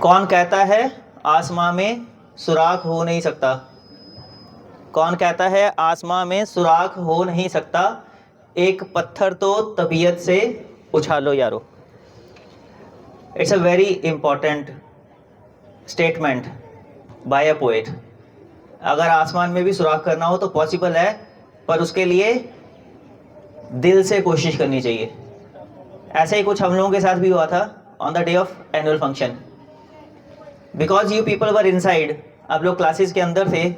कौन कहता है आसमां में सुराख हो नहीं सकता? कौन कहता है आसमां में सुराख हो नहीं सकता? एक पत्थर तो तबीयत से उछालो यारो। It's a very important statement by a poet. अगर आसमान में भी सुराख करना हो तो पॉसिबल है, पर उसके लिए दिल से कोशिश करनी चाहिए। ऐसे ही कुछ हम लोगों के साथ भी हुआ था on the day of annual function. Because you people were inside, आप लोग क्लासेस के अंदर थे,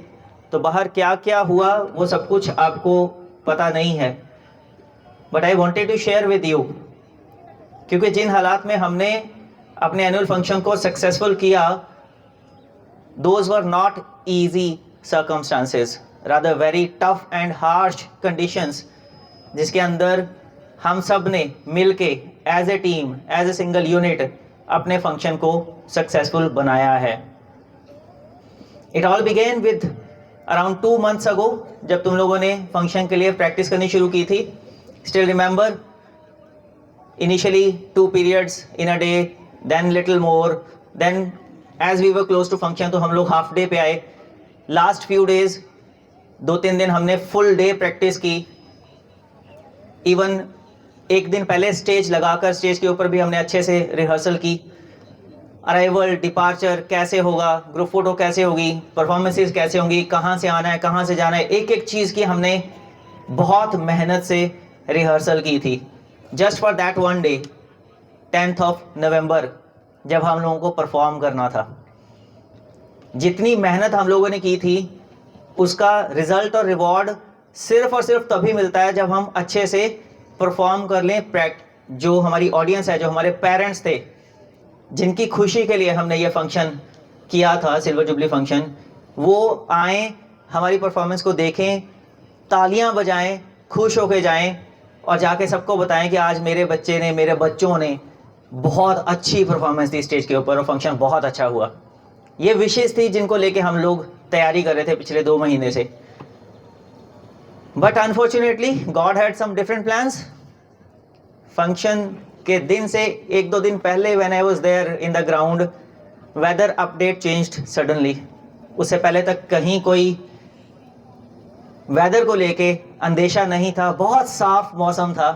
तो बाहर क्या क्या हुआ वो सब कुछ आपको पता नहीं है। But I wanted to share with you, क्योंकि जिन हालात में हमने अपने एनुअल फंक्शन को सक्सेसफुल किया, those were not easy circumstances, rather very tough and harsh conditions, जिसके अंदर हम सब ने मिल के as a team, as a single unit अपने फंक्शन को सक्सेसफुल बनाया है। It all began with around 2 months ago, जब तुम लोगों ने फंक्शन के लिए प्रैक्टिस करनी शुरू की थी। Still remember, initially 2 periods in a day, then little more, then as we were close to function तो हम लोग हाफ डे पे आए। लास्ट फ्यू डेज 2-3 दिन हमने फुल डे प्रैक्टिस की। इवन एक दिन पहले स्टेज लगाकर स्टेज के ऊपर भी हमने अच्छे से रिहर्सल की। अराइवल, डिपार्चर कैसे होगा, ग्रुप फोटो कैसे होगी, परफॉर्मेंसेस कैसे होंगी, कहाँ से आना है, कहाँ से जाना है, एक एक चीज़ की हमने बहुत मेहनत से रिहर्सल की थी। Just for that one day, 10th of November, जब हम लोगों को परफॉर्म करना था। जितनी मेहनत हम लोगों ने की थी, उसका रिजल्ट और रिवॉर्ड सिर्फ और सिर्फ तभी मिलता है जब हम अच्छे से परफॉर्म कर लें। जो हमारी ऑडियंस है, जो हमारे पेरेंट्स थे, जिनकी खुशी के लिए हमने ये फंक्शन किया था, सिल्वर जुबली फंक्शन, वो आएँ, हमारी परफॉर्मेंस को देखें, तालियां बजाएं, खुश होके जाएं और जाके सबको बताएं कि आज मेरे बच्चे ने, मेरे बच्चों ने बहुत अच्छी परफॉर्मेंस दी स्टेज के ऊपर और फंक्शन बहुत अच्छा हुआ। ये विशेष थी जिनको लेके हम लोग तैयारी कर रहे थे पिछले 2 महीने से। But unfortunately God had some different plans. Function के दिन से 1-2 दिन पहले when I was there in the ground, weather update changed suddenly. उससे पहले तक कहीं कोई वेदर को लेके अंदेशा नहीं था। बहुत साफ मौसम था।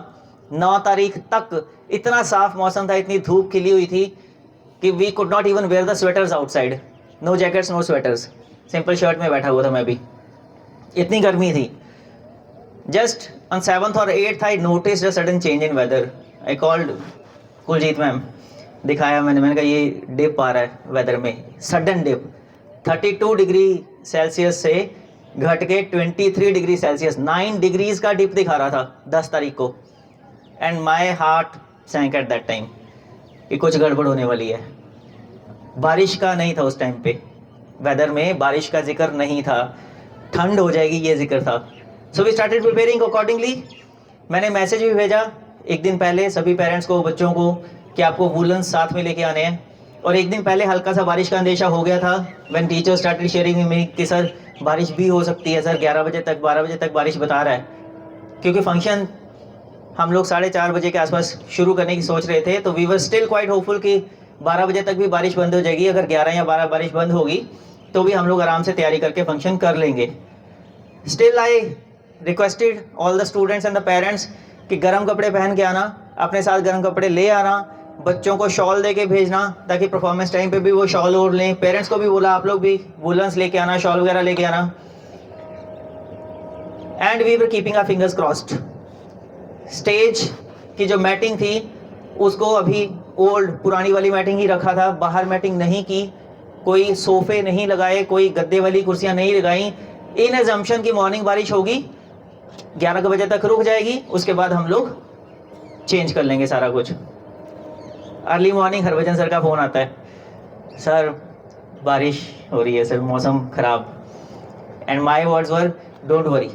9 तारीख तक इतना साफ मौसम था, इतनी धूप खिली हुई थी कि we could not even wear the sweaters outside. No jackets, no sweaters, simple shirt में बैठा हुआ था मैं भी, इतनी गर्मी थी। जस्ट ऑन 7th और 8th I noticed a sudden change in weather. I called Kuljeet ma'am, दिखाया मैंने कहा ये डिप आ रहा है वेदर में, सडन डिप। 32 डिग्री सेल्सियस से घट के 23 डिग्री सेल्सियस, 9 डिग्रीज का डिप दिखा रहा था 10 तारीख को। And my heart sank at that time कि कुछ गड़बड़ होने वाली है। बारिश का नहीं था उस टाइम पे, वेदर में बारिश का जिक्र नहीं था, ठंड हो जाएगी ये जिक्र था। So we started preparing accordingly. मैंने मैसेज भी भेजा एक दिन पहले सभी पेरेंट्स को, बच्चों को, कि आपको वूलन्स साथ में लेके आने हैं। और एक दिन पहले हल्का सा बारिश का अंदेशा हो गया था when teacher started sharing with me कि सर बारिश भी हो सकती है, सर 11 बजे तक, 12 बजे तक बारिश बता रहा है। क्योंकि फंक्शन हम लोग 4:30 बजे के आसपास शुरू करने की सोच रहे थे, तो we were still quite hopeful कि 12 बजे तक भी बारिश बंद हो जाएगी। अगर 11 या 12 बारिश बंद होगी तो भी हम लोग आराम से तैयारी करके फंक्शन कर लेंगे। Still I requested all the students and the parents कि गर्म कपड़े पहन के आना, अपने साथ गर्म कपड़े ले आना, बच्चों को शॉल दे के भेजना ताकि परफॉर्मेंस टाइम पे भी वो शॉल ओढ़ लें। पेरेंट्स को भी बोला आप लोग भी वुलन्स लेके आना, शॉल वगैरह लेके आना। And we were keeping our fingers crossed. Stage की जो मैटिंग थी उसको अभी ओल्ड पुरानी वाली मैटिंग ही रखा था, बाहर मैटिंग नहीं की, कोई सोफे नहीं लगाए, कोई गद्दे वाली कुर्सियां नहीं लगाई, इन एजम्पशन की मॉर्निंग बारिश होगी, 11 बजे तक रुक जाएगी, उसके बाद हम लोग चेंज कर लेंगे सारा कुछ। अर्ली मॉर्निंग हरभजन सर का फ़ोन आता है, सर बारिश हो रही है सर, मौसम ख़राब। And my words were don't worry,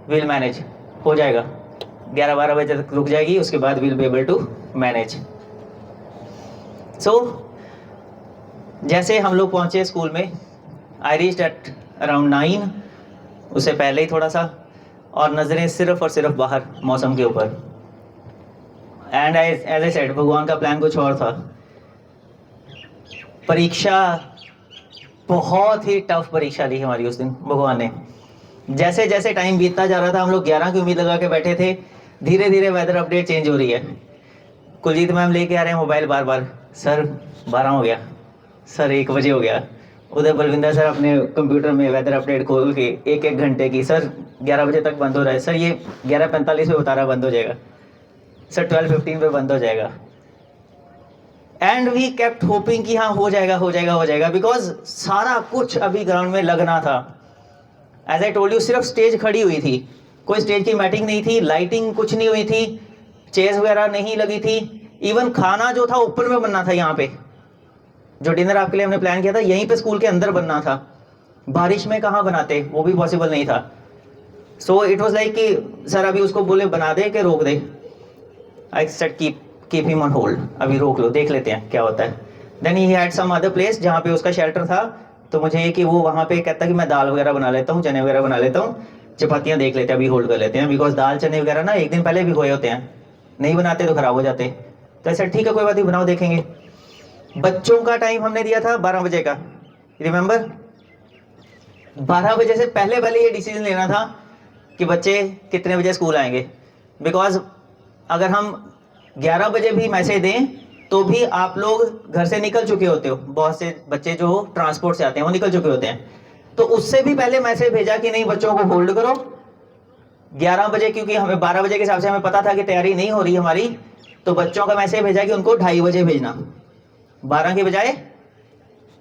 will manage, हो जाएगा, 11-12 बजे तक रुक जाएगी, उसके बाद will be able to manage. So जैसे हम लोग पहुँचे स्कूल में, आई रीच्ड एट अराउंड 9, उससे पहले ही थोड़ा सा, और नज़रें सिर्फ और सिर्फ बाहर मौसम के ऊपर। एंड एज आई सेड, भगवान का प्लान कुछ और था। परीक्षा बहुत ही टफ परीक्षा ली हमारी उस दिन भगवान ने। जैसे जैसे टाइम बीतता जा रहा था, हम लोग 11 की उम्मीद लगा के बैठे थे, धीरे धीरे वेदर अपडेट चेंज हो रही है। कुलजीत मैम लेके आ रहे हैं मोबाइल बार बार, सर 12 हो गया, सर 1 बजे हो गया। उधर बलविंदर सर अपने कंप्यूटर में वेदर अपडेट खोल के 1-1 घंटे की, सर 11 बजे तक बंद हो रहा है, सर ये 11:45 पे बता रहा बंद हो जाएगा, सर 12:15 पे बंद हो जाएगा। एंड वी केप्ट होपिंग कि हाँ हो जाएगा हो जाएगा हो जाएगा, बिकॉज सारा कुछ अभी ग्राउंड में लगना था। एज आई टोल्ड यू, सिर्फ स्टेज खड़ी हुई थी, कोई स्टेज की मैटिंग नहीं थी, लाइटिंग कुछ नहीं हुई थी, चेयर्स वगैरह नहीं लगी थी। इवन खाना जो था ओपन में बनना था, यहाँ पे जो डिनर आपके लिए हमने प्लान किया था यहीं पे स्कूल के अंदर बनना था। बारिश में कहाँ बनाते, वो भी पॉसिबल नहीं था। सो इट वॉज लाइक कि सर अभी उसको बोले बना दे कि रोक दे। I said keep him on hold, अभी रोक लो, देख लेते हैं क्या होता है। Then he had some other place जहाँ पे उसका शेल्टर था, तो मुझे ये कि वो वहाँ पे कहता कि मैं दाल वगैरह बना लेता हूँ, चने वगैरह बना लेता हूँ, चपातियाँ देख लेते हैं, अभी होल्ड कर लेते हैं, बिकॉज दाल चने वगैरह ना 1 दिन पहले भिगोए होते हैं, नहीं बनाते तो खराब हो जाते। तो ऐसा ठीक है कोई बात नहीं, बनाओ देखेंगे। बच्चों का टाइम हमने दिया था 12 बजे का, रिमेंबर 12 बजे से पहले पहले ये डिसीजन लेना था कि बच्चे कितने बजे स्कूल आएंगे। बिकॉज अगर हम 11 बजे भी मैसेज दें तो भी आप लोग घर से निकल चुके होते हो, बहुत से बच्चे जो ट्रांसपोर्ट से आते हैं वो निकल चुके होते हैं। तो उससे भी पहले मैसेज भेजा कि नहीं बच्चों को होल्ड करो 11 बजे, क्योंकि हमें 12 बजे के हिसाब से हमें पता था कि तैयारी नहीं हो रही हमारी, तो बच्चों का मैसेज भेजा कि उनको 2:30 बजे भेजना, 12 के बजाय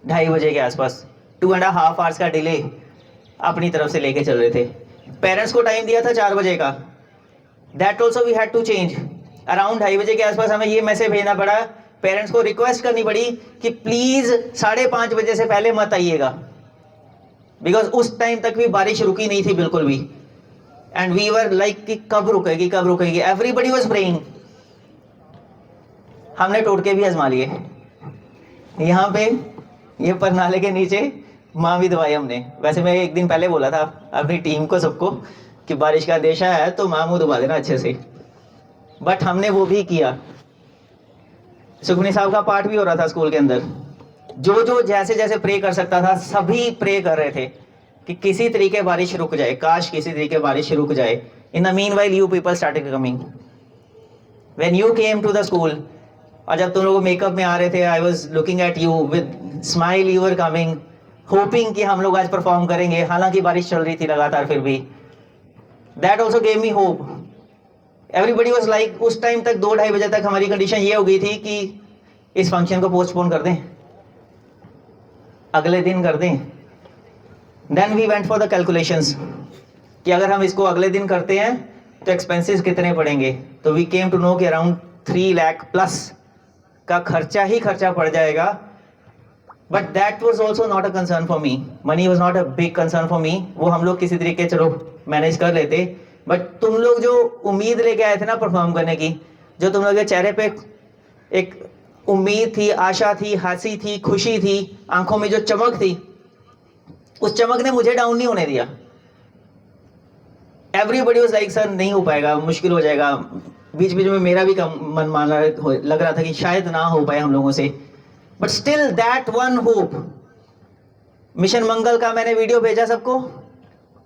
2:30 बजे के आसपास। 2.5 आवर्स का डिले अपनी तरफ से लेके चल रहे थे। पेरेंट्स को टाइम दिया था 4 बजे का, that also we had to change. Around 2:30 बजे के आसपास हमें ये मैसेज भेजना पड़ा, पेरेंट्स को रिक्वेस्ट करनी पड़ी कि प्लीज 5:30 बजे से पहले मत आइएगा, बिकॉज उस टाइम तक भी बारिश रुकी नहीं थी बिल्कुल भी। एंड वी वर लाइक कि कब रुकेगी कब रुकेगी, एवरीबडी वाज प्रेइंग। हमने टोटके भी आजमा लिए, यहाँ पे ये परनाले के नीचे माँ भी दवाई हमने। वैसे मैं 1 दिन पहले बोला था अपनी टीम को सबको कि बारिश का अंदेशा है तो माँ मुँह दबा देना अच्छे से, बट हमने वो भी किया। सुखमनी साहब का पाठ भी हो रहा था स्कूल के अंदर, जो जो जैसे जैसे प्रे कर सकता था सभी प्रे कर रहे थे कि किसी तरीके बारिश रुक जाए, काश किसी तरीके बारिश रुक जाए। In the meanwhile you people started coming, when you came to the school. और जब तुम लोग मेकअप में आ रहे थे, I was looking at you with smile, you were coming hoping कि हम लोग आज परफॉर्म करेंगे, हालांकि बारिश चल रही थी लगातार, फिर भी that also gave me hope. Everybody was like, उस टाइम तक 2-2:30 बजे तक हमारी कंडीशन ये हो गई थी कि इस फंक्शन को पोस्टपोन कर दें, अगले दिन कर दें। Then we went for the calculations कि अगर हम इसको अगले दिन करते हैं तो एक्सपेंसेस कितने पड़ेंगे। तो वी केम टू नो कि अराउंड 3 लाख प्लस का खर्चा ही खर्चा पड़ जाएगा। But that was also not a concern for me, money was not a big concern for me, वो हम लोग किसी तरीके चलो मैनेज कर लेते। बट तुम लोग जो उम्मीद लेके आए थे ना परफॉर्म करने की, जो तुम लोग के चेहरे पे एक उम्मीद थी, आशा थी, हंसी थी, खुशी थी, आंखों में जो चमक थी, उस चमक ने मुझे डाउन नहीं होने दिया। एवरीबडी वाज लाइक सर नहीं हो पाएगा, मुश्किल हो जाएगा। बीच बीच में मेरा भी मन माना लग रहा था कि शायद ना हो पाए हम लोगों से, but still that one hope. Mission Mangal का मैंने वीडियो भेजा सबको,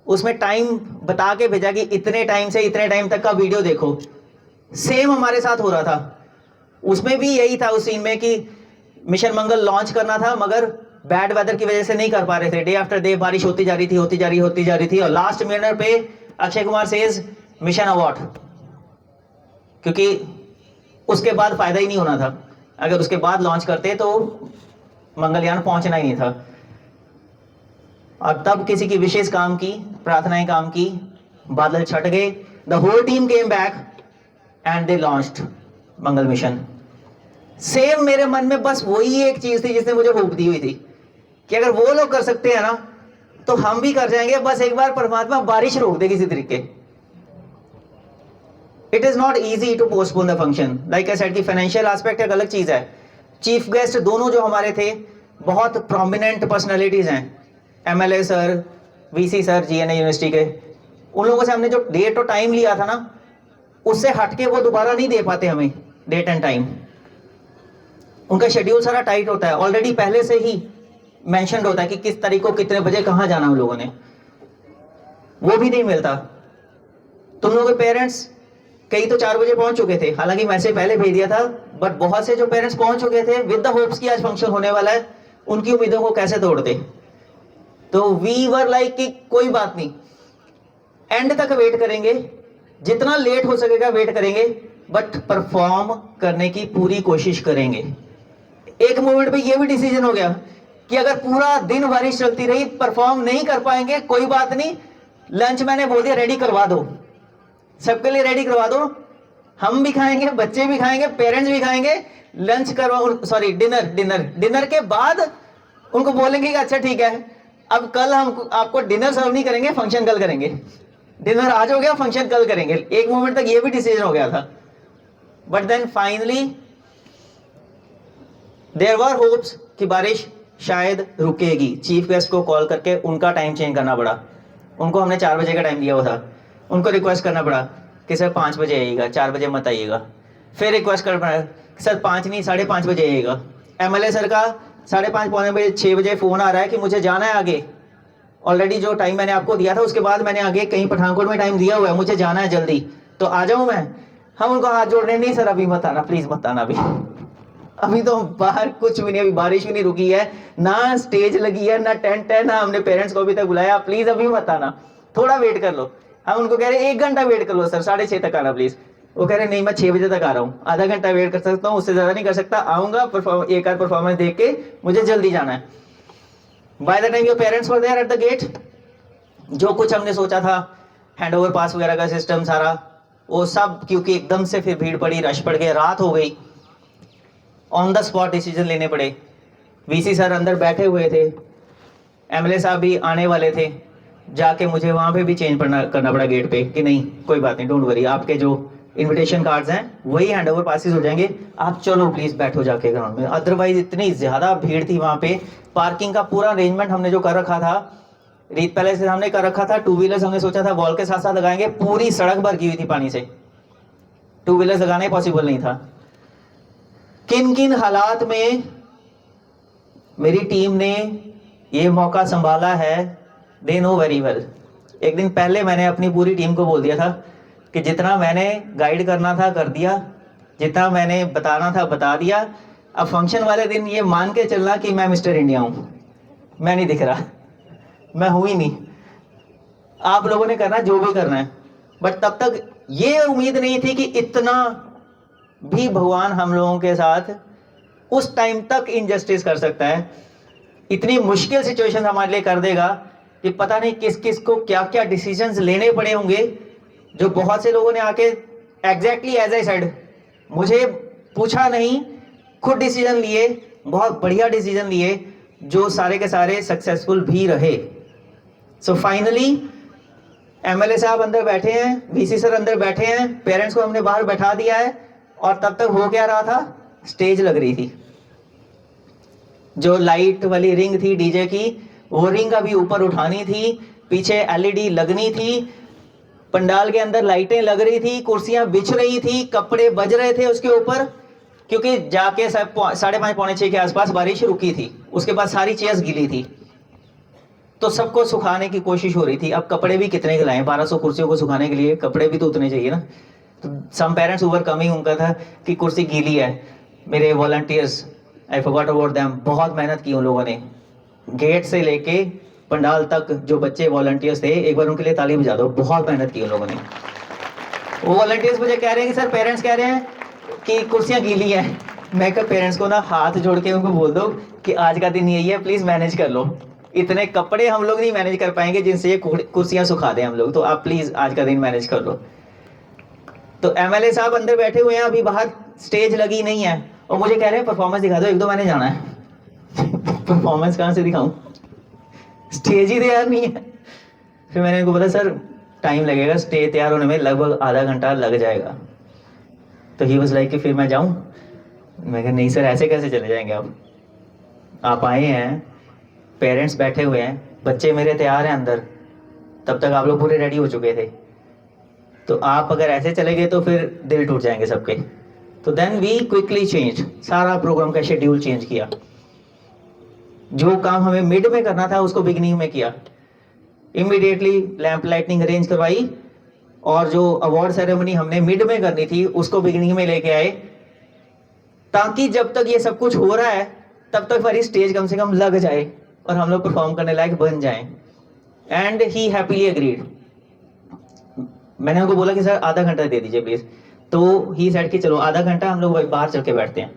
उसमें टाइम बता के भेजा कि इतने टाइम से इतने टाइम तक का वीडियो देखो। सेम हमारे साथ हो रहा था, उसमें भी यही था उस सीन में कि मिशन मंगल लॉन्च करना था, मगर बैड वेदर की वजह से नहीं कर पा रहे थे। डे आफ्टर डे बारिश होती जा रही थी, होती जा रही थी, और लास्ट मिनट पे Akshay Kumar says mission award, क्योंकि उसके बाद फायदा ही नहीं होना था। अगर उसके बाद लॉन्च करते तो मंगलयान पहुंचना ही नहीं था। और तब किसी की विशेष काम की, प्रार्थनाएं काम की, बादल छट गए, the whole team came back and they launched Mangal mission. Same मेरे मन में बस वही एक चीज थी जिसने मुझे होप दी हुई थी कि अगर वो लोग कर सकते हैं ना तो हम भी कर जाएंगे, बस एक बार परमात्मा बारिश रोक दे किसी तरीके। It is not easy to postpone the function, like I said कि फाइनेंशियल एस्पेक्ट एक अलग चीज है। चीफ गेस्ट दोनों जो हमारे थे बहुत प्रोमिनेंट पर्सनैलिटीज हैं, MLA sir, VC sir GNA university के। उन लोगों से हमने जो डेट और टाइम लिया था ना, उससे हटके वो दोबारा नहीं दे पाते हमें डेट एंड टाइम। उनका शेड्यूल सारा टाइट होता है, ऑलरेडी पहले से ही मेंशन्ड होता है कि किस तारीख को कितने बजे कहाँ जाना उन लोगों ने, वो भी नहीं मिलता। तुम लोगों के पेरेंट्स कई तो 4 बजे पहुंच चुके थे, हालांकि मैसेज पहले भेज दिया था, बट बहुत से जो पेरेंट्स पहुंच चुके थे विद द होप्स कि आज फंक्शन होने वाला है, उनकी उम्मीदों को कैसे तोड़ते। तो वी वर लाइक कि कोई बात नहीं, एंड तक वेट करेंगे, जितना लेट हो सकेगा वेट करेंगे, बट परफॉर्म करने की पूरी कोशिश करेंगे। एक मोमेंट पे ये भी डिसीजन हो गया कि अगर पूरा दिन बारिश चलती रही, परफॉर्म नहीं कर पाएंगे, कोई बात नहीं, लंच मैंने बोल दिया रेडी करवा दो, सबके लिए रेडी करवा दो, हम भी खाएंगे, बच्चे भी खाएंगे, पेरेंट्स भी खाएंगे, लंच करवा, सॉरी डिनर के बाद उनको बोलेंगे कि अच्छा ठीक है, अब कल हम आपको डिनर सर्व नहीं करेंगे, फंक्शन कल करेंगे। डिनर आज हो गया, फंक्शन कल करेंगे। एक मोमेंट तक ये भी डिसीजन हो गया था, but then finally there were hopes कि बारिश शायद रुकेगी। चीफ गेस्ट को कॉल करके उनका टाइम चेंज करना पड़ा, उनको हमने 4 बजे का टाइम दिया हुआ था, उनको रिक्वेस्ट करना पड़ा कि सर 5 बजे आइएगा, 4 बजे मत आइएगा। फिर रिक्वेस्ट करना पड़ा सर 5 नहीं 5:30 बजे आइएगा। एमएलए सर का 5:30 पौने बजे 6 बजे फ़ोन आ रहा है कि मुझे जाना है आगे, ऑलरेडी जो टाइम मैंने आपको दिया था उसके बाद मैंने आगे कहीं पठानकोट में टाइम दिया हुआ है, मुझे जाना है जल्दी, तो आ जाऊँ मैं। हम उनको हाथ जोड़ रहे हैं, नहीं सर अभी मत आना, प्लीज़ मत आना, अभी तो बाहर कुछ भी नहीं, अभी बारिश भी नहीं रुकी है, ना स्टेज लगी है, ना टेंट है, ना हमने पेरेंट्स को अभी तक बुलाया, प्लीज़ अभी मत आना, थोड़ा वेट कर लो। हम उनको कह रहे हैं 1 घंटा वेट कर लो सर, 6:30 तक आना प्लीज़। वो कह रहे नहीं मैं 6 बजे तक आ रहा हूँ, आधा घंटा वेट कर सकता हूँ, उससे ज़्यादा नहीं कर सकता, आऊँगा एक आध परफॉर्मेंस देख के मुझे जल्दी जाना है। By the time your parents were there at the gate, जो कुछ हमने सोचा था हैंड ओवर पास वगैरह का सिस्टम सारा, वो सब क्योंकि एकदम से फिर भीड़ पड़ी, रश पड़ गया, रात हो गई, ऑन द स्पॉट डिसीजन लेने पड़े। वीसी सर अंदर बैठे हुए थे, एमएलए साहब भी आने वाले थे, जाके मुझे वहाँ पे भी चेंज करना पड़ा गेट पे कि नहीं कोई बात नहीं, डोंट वरी, आपके जो इनविटेशन कार्ड्स हैं वही हैंड ओवर पासिस हो जाएंगे, आप चलो प्लीज़ बैठो जाके ग्राउंड में। अदरवाइज इतनी ज़्यादा भीड़ थी वहाँ पे, पार्किंग का पूरा अरेंजमेंट हमने जो कर रखा था, रीत पैलेस से हमने कर रखा था, 2 व्हीलर्स हमने सोचा था वॉल के साथ साथ लगाएंगे, पूरी सड़क भर की हुई थी पानी से, 2 व्हीलर्स लगाना पॉसिबल नहीं था। किन किन हालात में मेरी टीम ने ये मौका संभाला है, दे नो वेरी वेल। एक दिन पहले मैंने अपनी पूरी टीम को बोल दिया था कि जितना मैंने गाइड करना था कर दिया, जितना मैंने बताना था बता दिया, अब फंक्शन वाले दिन ये मान के चलना कि मैं मिस्टर इंडिया हूँ, मैं नहीं दिख रहा, मैं हूँ ही नहीं, आप लोगों ने करना जो भी करना है। बट तब तक ये उम्मीद नहीं थी कि इतना भी भगवान हम लोगों के साथ उस टाइम तक इनजस्टिस कर सकता है, इतनी मुश्किल सिचुएशन हमारे लिए कर देगा कि पता नहीं किस किस को क्या क्या डिसीजंस लेने पड़े होंगे, जो बहुत से लोगों ने आके एग्जैक्टली एज आई सेड, मुझे पूछा नहीं, खुद डिसीजन लिए, बहुत बढ़िया डिसीजन लिए, जो सारे के सारे सक्सेसफुल भी रहे। सो फाइनली एमएलए साहब अंदर बैठे हैं, वीसी सर अंदर बैठे हैं, पेरेंट्स को हमने बाहर बैठा दिया है, और तब तक हो क्या रहा था, स्टेज लग रही थी, जो लाइट वाली रिंग थी डीजे की, वो रिंग अभी ऊपर उठानी थी, पीछे एलईडी लगनी थी, पंडाल के अंदर लाइटें लग रही थी, कुर्सियां बिछ रही थी, कपड़े बज रहे थे उसके ऊपर, क्योंकि जाके 5:30 पौने 6 के आसपास बारिश रुकी थी, उसके बाद सारी चेयर्स गीली थी, तो सबको सुखाने की कोशिश हो रही थी। अब कपड़े भी कितने खिलाएं, 1200 कुर्सियों को सुखाने के लिए कपड़े भी तो उतने चाहिए ना। तो सम पेरेंट्स ओवर कमिंग, उनका था कि कुर्सी गीली है, मेरे volunteers I forgot about them, बहुत मेहनत की उन लोगों ने, गेट से लेके पंडाल तक जो बच्चे वॉलंटियर्स थे, एक बार उनके लिए ताली बजा दो, बहुत मेहनत की उन लोगों ने। वो वॉलंटियर्स मुझे कह रहे हैं कि सर पेरेंट्स कह रहे हैं कि कुर्सियाँ गीली हैं, मैं कहा पेरेंट्स को ना हाथ जोड़ के उनको बोल दो कि आज का दिन यही है, प्लीज़ मैनेज कर लो, इतने कपड़े हम लोग नहीं मैनेज कर पाएंगे जिनसे ये कुर्सियाँ सुखा दें हम लोग, तो आप प्लीज़ आज का दिन मैनेज कर लो। तो एमएलए साहब अंदर बैठे हुए हैं, अभी बाहर स्टेज लगी नहीं है, और मुझे कह रहे हैं परफॉर्मेंस दिखा दो, 1-2 मैंने जाना है परफॉर्मेंस कहाँ से दिखाऊं, स्टेज ही तैयार नहीं है। फिर मैंने उनको बोला सर टाइम लगेगा, स्टेज तैयार होने में लगभग आधा घंटा लग जाएगा। तो ही वाज लाइक कि फिर मैं जाऊं, मैं कहा नहीं सर ऐसे कैसे चले जाएंगे आप आए हैं, पेरेंट्स बैठे हुए हैं, बच्चे मेरे तैयार हैं अंदर, तब तक आप लोग पूरे रेडी हो चुके थे, तो आप अगर ऐसे चले गए तो फिर दिल टूट जाएंगे सबके। तो देन वी क्विकली चेंज, सारा प्रोग्राम का शेड्यूल चेंज किया। जो काम हमें मिड में करना था उसको बिगिनिंग में किया। इमीडिएटली लैंप लाइटनिंग अरेंज करवाई, और जो अवार्ड सेरेमनी हमने मिड में करनी थी उसको बिगिनिंग में लेके आए, ताकि जब तक ये सब कुछ हो रहा है तब तक हमारी स्टेज कम से कम लग जाए और हम लोग परफॉर्म करने लायक बन जाएं। And he happily agreed. मैंने उनको बोला कि सर आधा घंटा दे दीजिए प्लीज, तो ही सेड कि चलो आधा घंटा हम लोग बाहर चल के बैठते हैं।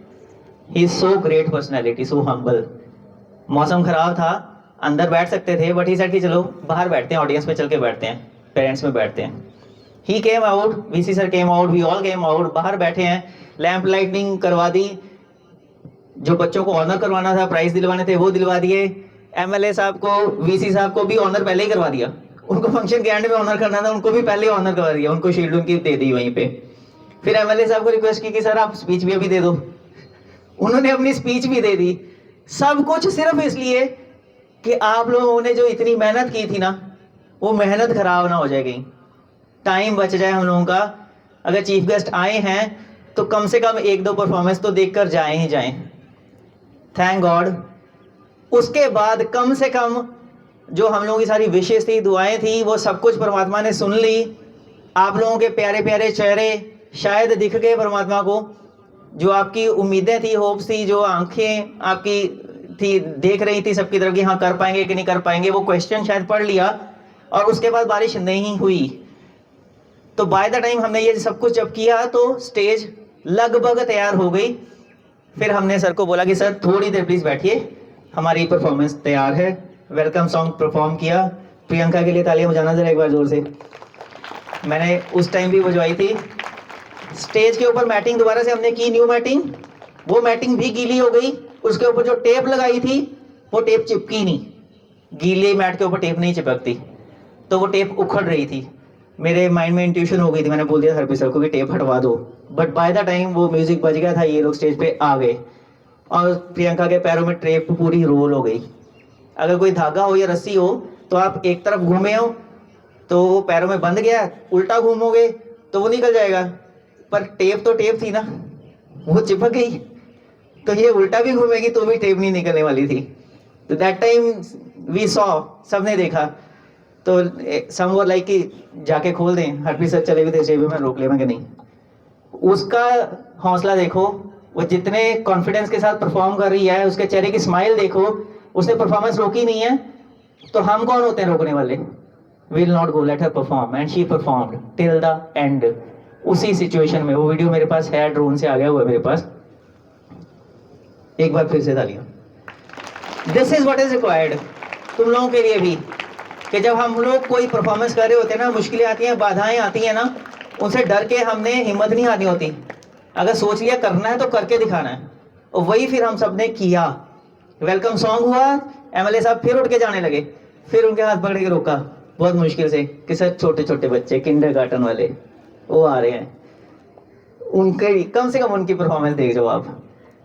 He is so great personality, so humble. मौसम खराब था, अंदर बैठ सकते थे, बट ही सेड कि चलो बाहर बैठते हैं, ऑडियंस में चल के बैठते हैं, पेरेंट्स में बैठते हैं। He came out, VC sir came out, we all came out, बाहर बैठे हैं, लैंप लाइटनिंग करवा दी, जो बच्चों को ऑनर करवाना था, प्राइज दिलवाने थे वो दिलवा दिए। एमएलए साहब को, वीसी साहब को भी ऑनर पहले ही करवा दिया, उनको फंक्शन के एंड में ऑनर करना था, उनको भी पहले ही ऑनर करवा दिया, उनको शील्ड उनकी दे दी वहीं पे। फिर एमएलए साहब को रिक्वेस्ट की कि सर आप स्पीच भी अभी दे दो, उन्होंने अपनी स्पीच भी दे दी। सब कुछ सिर्फ इसलिए कि आप लोगों ने जो इतनी मेहनत की थी ना, वो मेहनत खराब ना हो जाए, कहीं टाइम बच जाए हम लोगों का। अगर चीफ गेस्ट आए हैं तो कम से कम एक दो परफॉर्मेंस तो देखकर जाएं ही जाएं। Thank God. उसके बाद कम से कम जो हम लोगों की सारी विशेष थी, दुआएं थी, वो सब कुछ परमात्मा ने सुन ली। आप लोगों के प्यारे प्यारे चेहरे शायद दिख गए परमात्मा को, जो आपकी उम्मीदें थी, होप्स थी, जो आंखें आपकी थी देख रही थी सबकी तरफ कि हाँ कर पाएंगे कि नहीं कर पाएंगे, वो क्वेश्चन शायद पढ़ लिया। और उसके बाद बारिश नहीं हुई, तो बाय द टाइम हमने ये सब कुछ जब किया तो स्टेज लगभग तैयार हो गई। फिर हमने सर को बोला कि सर थोड़ी देर प्लीज बैठिए, हमारी परफॉर्मेंस तैयार है। वेलकम सॉन्ग परफॉर्म किया। प्रियंका के लिए तालियां बजाना जरा एक बार जोर से। मैंने उस टाइम भी बजवाई थी। स्टेज के ऊपर मैटिंग दोबारा से हमने की, न्यू मैटिंग, वो मैटिंग भी गीली हो गई। उसके ऊपर जो टेप लगाई थी वो टेप चिपकी नहीं, गीले मैट के ऊपर टेप नहीं चिपकती, तो वो टेप उखड़ रही थी। मेरे माइंड में इंट्यूशन हो गई थी, मैंने बोल दिया हरप्रीत सर को कि टेप हटवा दो, बट बाय द टाइम वो म्यूजिक बज गया था, ये लोग स्टेज पे आ गए और प्रियंका के पैरों में टेप पूरी रोल हो गई। अगर कोई धागा हो या रस्सी हो तो आप एक तरफ घूमे हो तो वो पैरों में बंध गया, उल्टा घूमोगे तो वो निकल जाएगा, पर टेप तो टेप थी ना, वो चिपक गई, तो ये उल्टा भी घूमेगी तो भी टेप नहीं निकलने वाली थी। तो दैट टाइम वी सॉ, सबने देखा, तो सम वर लाइक कि जाके खोल दें, हरप्रीत सर चले गए थे स्टेज पे, मैं रोक लेगा कि नहीं। उसका हौसला देखो, वो जितने कॉन्फिडेंस के साथ परफॉर्म कर रही है, उसके चेहरे की स्माइल देखो, उसने परफॉर्मेंस रोकी नहीं है, तो हम कौन होते हैं रोकने वाले। Will not go, let her perform, and she performed till the end. उसी सिचुएशन में, वो वीडियो मेरे पास है, ड्रोन से आ गया हुआ है मेरे पास, एक बार फिर से तालियां। This is what is required तुम लोगों के लिए भी, कि जब हम लोग कोई परफॉर्मेंस कर रहे होते हैं ना, मुश्किलें आती हैं, बाधाएं आती हैं ना, उनसे डर के हमने हिम्मत नहीं हारनी होती। अगर सोच लिया करना है तो करके दिखाना है, और वही फिर हम सब ने किया। वेलकम सॉन्ग हुआ, एमएलए साहब फिर उठ के जाने लगे, फिर उनके हाथ पकड़ के रोका बहुत मुश्किल से कि सर छोटे छोटे बच्चे किंडरगार्टन वाले वो आ रहे हैं, उनके कम से कम उनकी परफॉर्मेंस देख जाओ आप।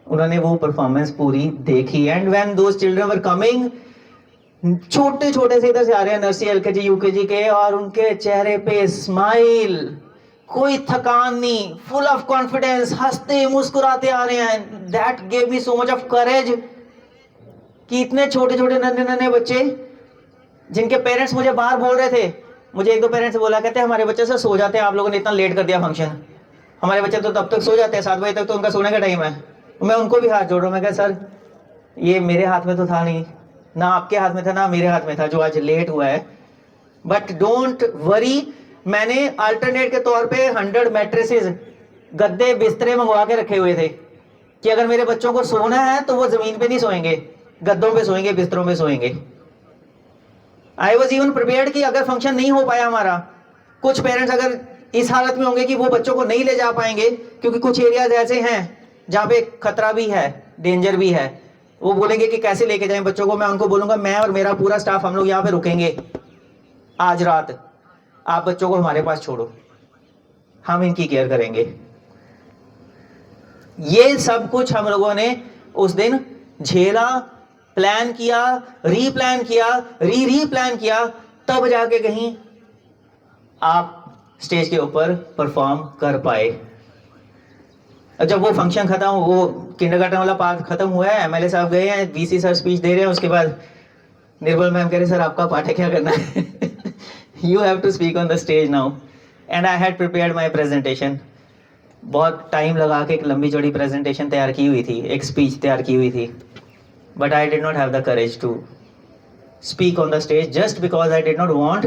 उन्होंने वो परफॉर्मेंस पूरी देखी। And when those children were coming, छोटे छोटे से इधर से आ रहे हैं, नर्सरी एलकेजी यूकेजी के, और उनके चेहरे पे स्माइल, कोई थकान नहीं, फुल ऑफ कॉन्फिडेंस, हंसते मुस्कुराते आ रहे हैं। That gave me so much of courage कि इतने छोटे छोटे नन्हे नन्हे बच्चे, जिनके पेरेंट्स मुझे बाहर बोल रहे थे, मुझे एक दो पेरेंट्स बोला, कहते हैं हमारे बच्चे से सो जाते हैं, आप लोगों ने इतना लेट कर दिया फंक्शन, हमारे बच्चे तो तब तक सो जाते हैं, 7 बजे तक तो उनका सोने का टाइम है। मैं उनको भी हाथ जोड़ रहा हूँ, मैं कहा सर ये मेरे हाथ में तो था नहीं, ना आपके हाथ में था, ना मेरे हाथ में था जो आज लेट हुआ है, बट डोंट वरी। मैंने अल्टरनेट के तौर पे 100 मैट्रेसेस, गद्दे बिस्तरे मंगवा के रखे हुए थे कि अगर मेरे बच्चों को सोना है तो वो जमीन पे नहीं सोएंगे, गद्दों पे सोएंगे, बिस्तरों पे सोएंगे। आई वॉज इवन प्रिपेयर्ड कि अगर फंक्शन नहीं हो पाया हमारा, कुछ पेरेंट्स अगर इस हालत में होंगे कि वो बच्चों को नहीं ले जा पाएंगे, क्योंकि कुछ एरियाज ऐसे हैं जहाँ पे खतरा भी है, डेंजर भी है, वो बोलेंगे कि कैसे लेके जाएं बच्चों को। मैं उनको बोलूंगा मैं और मेरा पूरा स्टाफ हम लोग यहाँ पे रुकेंगे आज रात, आप बच्चों को हमारे पास छोड़ो, हम इनकी केयर करेंगे। ये सब कुछ हम लोगों ने उस दिन झेला, प्लान किया, रीप्लान किया, रीप्लान किया, तब जाके कहीं आप स्टेज के ऊपर परफॉर्म कर पाए। और जब वो फंक्शन खत्म, वो किंडरगार्टन वाला पार्ट खत्म हुआ है, एमएलए साहब गए हैं, वीसी सर स्पीच दे रहे हैं, उसके बाद निर्मल मैम कह रहे सर आपका पार्ट है, क्या करना है? You have to speak on the stage now. And I had prepared my presentation. बहुत टाइम लगा के एक लंबी चौड़ी प्रेजेंटेशन तैयार की हुई थी, एक स्पीच तैयार की हुई थी, but I did not have the courage to speak on the stage, just because I did not want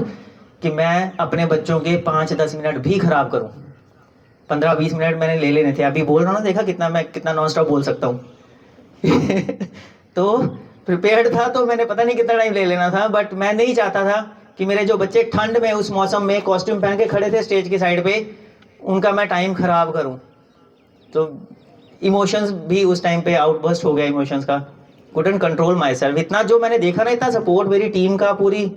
कि मैं अपने बच्चों के 5-10 मिनट भी खराब करूं। 15-20 मिनट मैंने ले लेने थे। अभी बोल रहा हूँ ना, देखा कितना नॉन स्टॉप बोल सकता हूँ। तो प्रिपेयर्ड था तो मैंने पता नहीं कितना टाइम ले लेना था, बट मैं नहीं चाहता था कि मेरे जो बच्चे ठंड में उस मौसम में कॉस्ट्यूम पहन के खड़े थे स्टेज की साइड पे, उनका मैं टाइम खराब करूं। तो इमोशंस भी उस टाइम पे आउटबर्स्ट हो गया इमोशंस का, कुडंट कंट्रोल माई सेल्फ। इतना जो मैंने देखा ना, इतना सपोर्ट मेरी टीम का, पूरी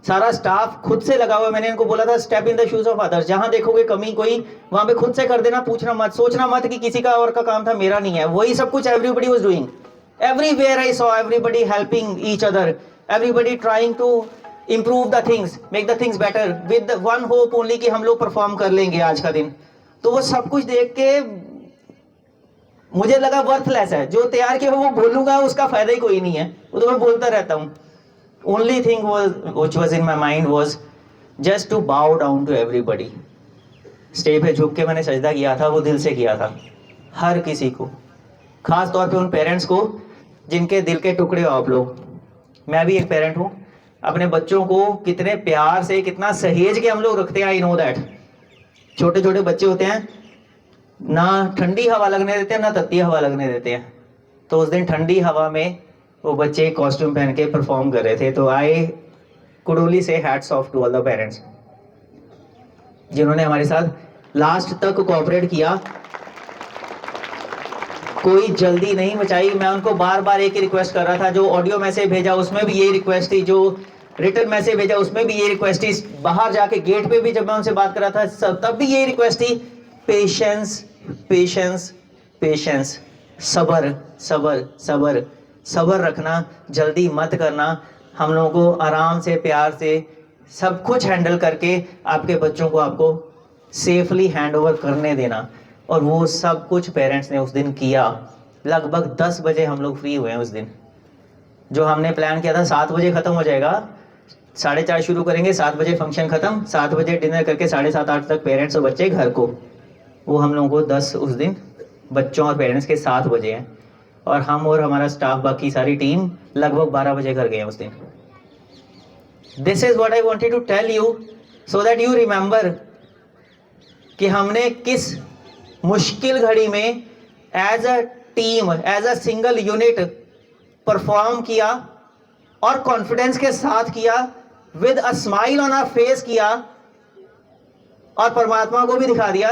सारा स्टाफ खुद से लगा हुआ है। मैंने इनको बोला था step in the shoes of others, जहां देखोगे कमी कोई वहां पे खुद से कर देना, पूछना मत, सोचना मत कि किसी का और का काम था, मेरा नहीं है। वही सब कुछ everybody was doing, everywhere I saw everybody helping each other, everybody trying to improve the things, make the things better with the one hope only कि हम लोग परफॉर्म कर लेंगे आज का दिन। तो वो सब कुछ देख के मुझे लगा वर्थलेस है, जो तैयार किया वो बोलूंगा उसका फायदा ही कोई नहीं है, वो तो मैं बोलता रहता हूँ। Only thing which was in my mind was just to bow down to everybody। Stage पे झुक के मैंने सजदा किया था, वो दिल से किया था, हर किसी को, खास तौर पे उन पेरेंट्स को जिनके दिल के टुकड़े हो आप लोग। मैं भी एक पेरेंट हूँ, अपने बच्चों को कितने प्यार से, कितना सहेज के हम लोग रखते हैं। I know that. छोटे छोटे बच्चे होते हैं, ना ठंडी हवा लगने देते हैं, ना तत्ती हवा लगने देते हैं। तो उस दिन ठंडी हवा में वो बच्चे कॉस्ट्यूम पहन के परफॉर्म कर रहे थे। तो I could only say hats off to all the parents जिन्होंने हमारे साथ लास्ट तक कोऑपरेट किया, कोई जल्दी नहीं मचाई। मैं उनको बार बार एक ही रिक्वेस्ट कर रहा था, जो ऑडियो मैसेज भेजा उसमें भी यही रिक्वेस्ट थी, जो रिटर्न मैसेज भेजा उसमें भी यही रिक्वेस्ट थी, बाहर जाके गेट पे भी जब मैं उनसे बात कर रहा था सब तब भी यही रिक्वेस्ट थी, पेशेंस पेशेंस पेशेंस, सब्र सब्र सब्र सब्र रखना, जल्दी मत करना। हम लोगों को आराम से, प्यार से सब कुछ हैंडल करके आपके बच्चों को आपको सेफली हैंड ओवर करने देना। और वो सब कुछ पेरेंट्स ने उस दिन किया। लगभग 10 बजे हम लोग फ्री हुए हैं उस दिन। जो हमने प्लान किया था 7 बजे ख़त्म हो जाएगा, 4:30 शुरू करेंगे, 7 बजे फंक्शन ख़त्म, 7 बजे डिनर करके 7:30-8 तक पेरेंट्स और बच्चे घर को, वो हम लोगों को 10 उस दिन बच्चों और पेरेंट्स के 7 बजे हैं। और हम और हमारा स्टाफ, बाकी सारी टीम लगभग 12 बजे घर गए हैं उस दिन। This is what I wanted to tell you so that you remember कि हमने किस मुश्किल घड़ी में as a team, as a single unit perform किया और कॉन्फिडेंस के साथ किया, with a smile on our face किया, और परमात्मा को भी दिखा दिया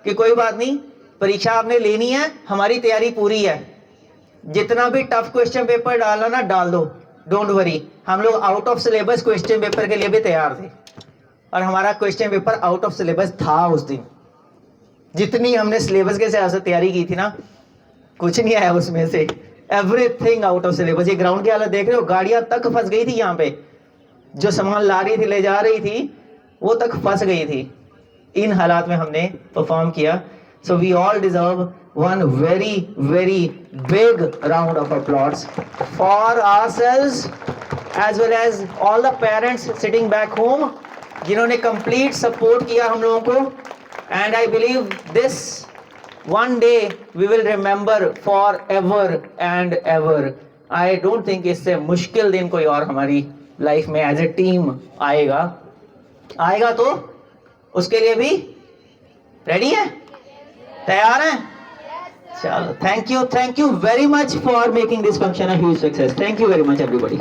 कि कोई बात नहीं, परीक्षा आपने लेनी है, हमारी तैयारी पूरी है। जितना भी टफ क्वेश्चन पेपर डालना ना डाल दो, डोंट वरी। हम लोग out of syllabus question paper के लिए भी तैयार थे, और हमारा question paper out of syllabus था उस दिन। जितनी हमने सिलेबस के हिसाब से तैयारी की थी ना, कुछ नहीं आया उसमें से, एवरीथिंग आउट ऑफ सिलेबस। ये ग्राउंड की हालत देख रहे हो, गाड़ियां तक फंस गई थी यहाँ पे, जो सामान ला रही थी, ले जा रही थी, वो तक फंस गई थी। इन हालात में हमने परफॉर्म किया। So we all deserve one very very big round of applause for ourselves as well as all the parents sitting back home, जिन्होंने कंप्लीट सपोर्ट किया हम लोगों को। And I believe this one day we will remember forever and ever. I don't think इससे मुश्किल दिन कोई और हमारी लाइफ में एज ए टीम आएगा तो उसके लिए भी रेडी है, तैयार हैं? चलो, thank you very much for making this function a huge success. Thank you very much everybody.